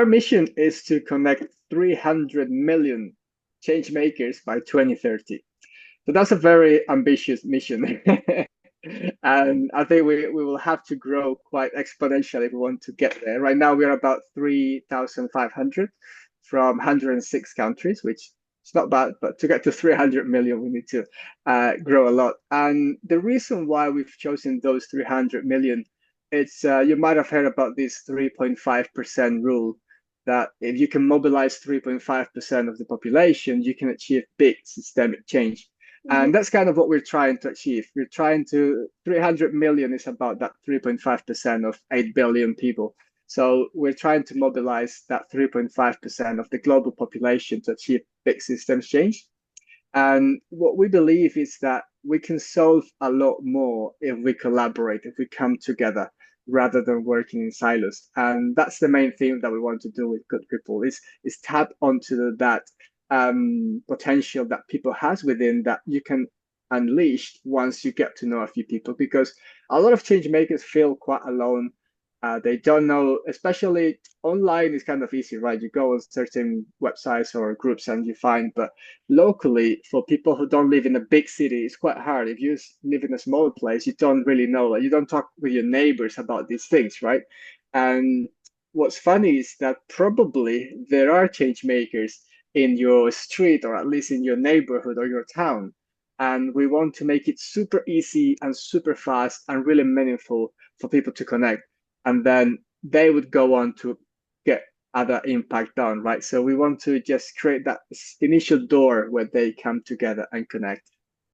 Our mission is to connect 300 million change makers by 2030. So that's a very ambitious mission. And I think we will have to grow quite exponentially if we want to get there. Right now, we're about 3,500 from 106 countries, which is not bad, but to get to 300 million, we need to grow a lot. And the reason why we've chosen those 300 million, it's you might have heard about this 3.5% rule that if you can mobilize 3.5% of the population, you can achieve big systemic change. Mhm. And that's kind of what we're trying to achieve. We're trying to, 300 million is about that 3.5% of 8 billion people. So we're trying to mobilize that 3.5% of the global population to achieve big systems change. And what we believe is that we can solve a lot more if we collaborate, if we come together rather than working in silos. And that's the main thing that we want to do with Good People is tap onto that potential that people has within that you can unleash once you get to know a few people. Because a lot of change makers feel quite alone. They don't know, especially online is kind of easy, right? You go on certain websites or groups and you find, but locally for people who don't live in a big city it's quite hard. If you live in a small place you don't really know, like you don't talk with your neighbors about these things, right? And what's funny is that probably there are change makers in your street or at least in your neighborhood or your town, and we want to make it super easy and super fast and really meaningful for people to connect, and then they would go on to get other impact done, right? So we want to just create that initial door where they come together and connect.